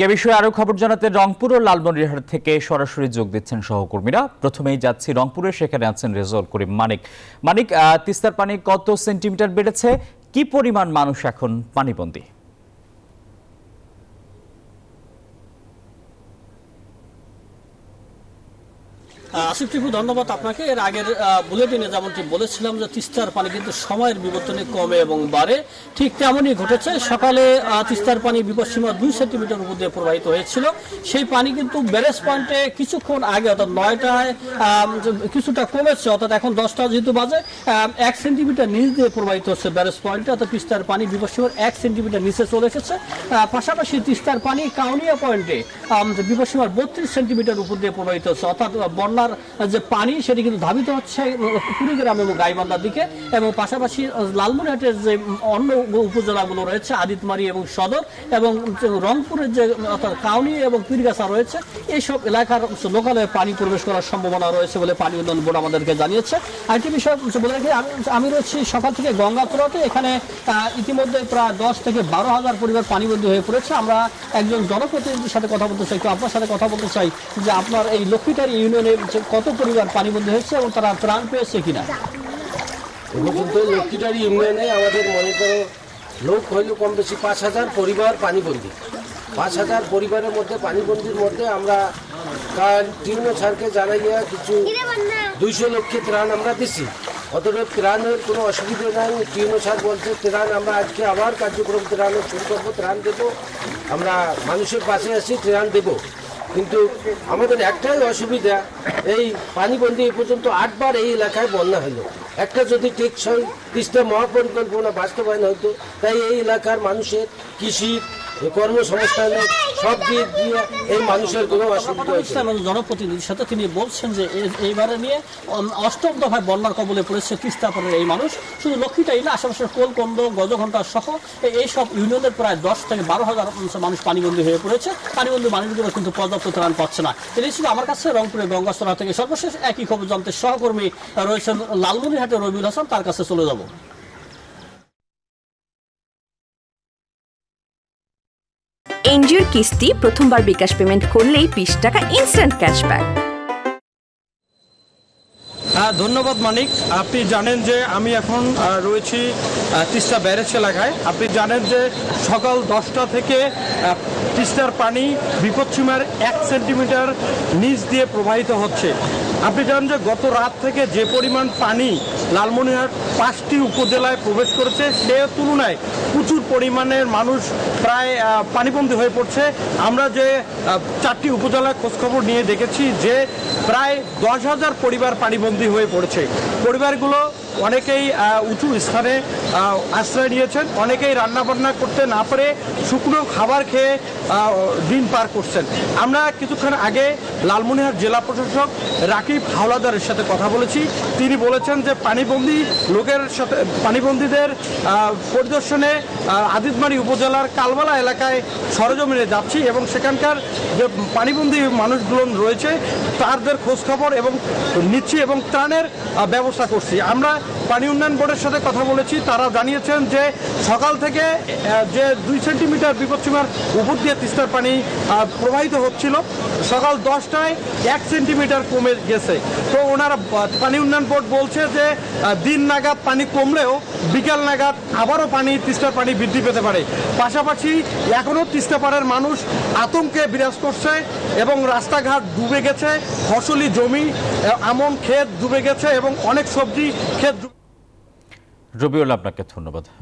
এ বিষয়ে আরো খবর জানাতে রংপুর ও লালমনিরহাট থেকে সরাসরি যোগ দিচ্ছেন সহকর্মীরা। প্রথমেই যাচ্ছি রংপুরে, সেখানে আছেন রেজাউল করিম মানিক। মানিক, তিস্তার পানি কত সেন্টিমিটার বেড়েছে, কি পরিমাণ মানুষ এখন পানিবন্দী? আসিফ টিপু, ধন্যবাদ আপনাকে। এর আগের বুলেটিনে যেমনটি বলেছিলাম যে তিস্তার পানি কিন্তু সময়ের বিবর্তনে কমে এবং বাড়ে, ঠিক তেমনই ঘটেছে। সকালে তিস্তার পানি বিপদসীমা 2 সেন্টিমিটার উপর দিয়ে প্রবাহিত হয়েছিল। সেই পানি কিন্তু ব্যারেজ পয়েন্টে কিছুক্ষণ আগে অর্থাৎ 9টায় কিছুটা কমেছে, অর্থাৎ এখন 10টা যেহেতু বাজে 1 সেন্টিমিটার নিচ দিয়ে প্রবাহিত হচ্ছে ব্যারেজ পয়েন্টে, অর্থাৎ তিস্তার পানি বিপদসীমার 1 সেন্টিমিটার নিচে চলে এসেছে। পাশাপাশি তিস্তার পানি কাউনিয়া পয়েন্টে বিপদসীমার 32 সেন্টিমিটার উপর দিয়ে প্রবাহিত হচ্ছে, অর্থাৎ বন্যার যে পানি সেটি কিন্তু ধাবিত হচ্ছে কুড়িগ্রাম এবং গাইবান্ধার দিকে। এবং পাশাপাশি লালমনিরহাটের যে অন্য উপজেলাগুলো রয়েছে আদিতমারি এবং সদর এবং রংপুরের যে অর্থাৎ কাউনি এবং পীরগাছা রয়েছে, এইসব এলাকার লোকালে পানি প্রবেশ করার সম্ভাবনা রয়েছে বলে পানি উন্নয়ন বোর্ড আমাদেরকে জানিয়েছে। আরেকটি বিষয় বলে রাখি, আমি রয়েছি সকাল থেকে গঙ্গাচড়াতে। এখানে ইতিমধ্যে প্রায় 10 থেকে 12 হাজার পরিবার পানিবন্দী হয়ে পড়েছে। আমরা একজন জনপ্রতিনিধির সাথে কথা বলতে চাই, আপনার সাথে কথা বলতে চাই যে আপনার এই লক্ষ্মীটারি ইউনিয়নে কত পরিবার পানিবন্দী হয়েছে এবং তারা ত্রাণ পেয়েছে কিনা। লক্ষ্মীটারি ইউনিয়নে আমাদের মনে করো লোক হইল কম বেশি 5,000 পরিবার পানিবন্দী। 5,000 পরিবারের মধ্যে পানিবন্দির মধ্যে আমরা টিউনো স্যারকে জানাইয়া কিছু 200 লক্ষের ত্রাণ আমরা দিছি। অতটা ত্রাণের কোনো অসুবিধা নাই। টিউনো স্যার বলছে ত্রাণ আমরা আজকে আবার কার্যক্রম ত্রাণের শুরু করবো, ত্রাণ দেবো, আমরা মানুষের পাশে আছি, ত্রাণ দেবো। কিন্তু আমাদের একটাই অসুবিধা, এই পানিবন্দী এ পর্যন্ত 8 বার এই এলাকায় বন্যা হলো। একটা যদি টেকসই তিস্তা মহাপরিকল্পনা বাস্তবায়ন হতো, তাই এই এলাকার মানুষের কৃষি কর্মসংস্থানের সব দিক দিয়ে এই মানুষের কোনো অসুবিধা হয়েছে। জনপ্রতিনিধির সাথে তিনি বলছেন যে এইবারে নিয়ে 8ম দফায় বন্যার কবলে পড়েছে তিস্তাপাড়ের এই মানুষ। শুধু লক্ষ্মীটাই না, আশেপাশের কোলকন্দ, গজঘণ্টা সহ এইসব ইউনিয়নের প্রায় 10 থেকে 12 হাজার মানুষ পানিবন্দী হয়ে পড়েছে। পানিবন্দী মানুষগুলো কিন্তু পর্যাপ্ত ত্রাণ পাচ্ছে না। এটাই ছিল আমার কাছে রংপুরের গঙ্গাচড়া থেকে সর্বশেষ একই খবর জানতে সহকর্মী রয়েছেন লালমনিরহাটের রবিউল হাসান, তার কাছে চলে যাব। এনজিওর কিস্তি প্রথমবার বিকাশ পেমেন্ট করলেই 20 টাকা ইনস্ট্যান্ট ক্যাশব্যাক। ধন্যবাদ মানিক। আপনি জানেন যে আমি এখন রয়েছি তিস্তা ব্যারেজ এলাকায়। আপনি জানেন যে সকাল 10টা থেকে তিস্তার পানি বিপদসীমার 1 সেন্টিমিটার নিচ দিয়ে প্রবাহিত হচ্ছে। আপনি জানেন যে গত রাত থেকে যে পরিমাণ পানি লালমনিরহাট 5টি উপজেলায় প্রবেশ করেছে, সে তুলনায় প্রচুর পরিমাণের মানুষ প্রায় পানিবন্দী হয়ে পড়ছে। আমরা যে 4টি উপজেলায় খোঁজখবর নিয়ে দেখেছি যে প্রায় 10,000 পরিবার পানিবন্দী হয়ে পড়েছে। পরিবারগুলো অনেকেই উঁচু স্থানে আশ্রয় নিয়েছেন, অনেকেই রান্নাবান্না করতে না পারে শুকনো খাবার খেয়ে দিন পার করছেন। আমরা কিছুক্ষণ আগে লালমনিরহাট জেলা প্রশাসক রাকিব হাওলাদারের সাথে কথা বলেছি। তিনি বলেছেন যে পানিবন্দী লোকের সাথে পানিবন্দীদের পরিদর্শনে আদিতমারি উপজেলার কালবালা এলাকায় সরজমিনে যাচ্ছি এবং সেখানকার যে পানিবন্দী মানুষগুলো রয়েছে তাদের খোঁজখবর এবং নিচ্ছি এবং ত্রাণের ব্যবস্থা করছি। আমরা পানি উন্নয়ন বোর্ডের সাথে কথা বলেছি, তারা জানিয়েছেন যে সকাল থেকে যে 2 সেন্টিমিটার বিপদসীমার উপর দিয়ে তিস্তার পানি প্রবাহিত হচ্ছিল, সকাল 10টায় 1 সেন্টিমিটার কমে গেছে। তো ওনারা পানি উন্নয়ন বোর্ড বলছে যে দিন নাগাদ পানি কমলেও বিকাল নাগাদ আবারও তিস্তার পানি বৃদ্ধি পেতে পারে। পাশাপাশি এখনও তিস্তাপাড়ের মানুষ আতঙ্কে বিরাজ করছে এবং রাস্তাঘাট ডুবে গেছে, ফসলি জমি আমন ক্ষেত ডুবে গেছে এবং অনেক সবজি ক্ষেত। রবিউল, আপনাকে ধন্যবাদ।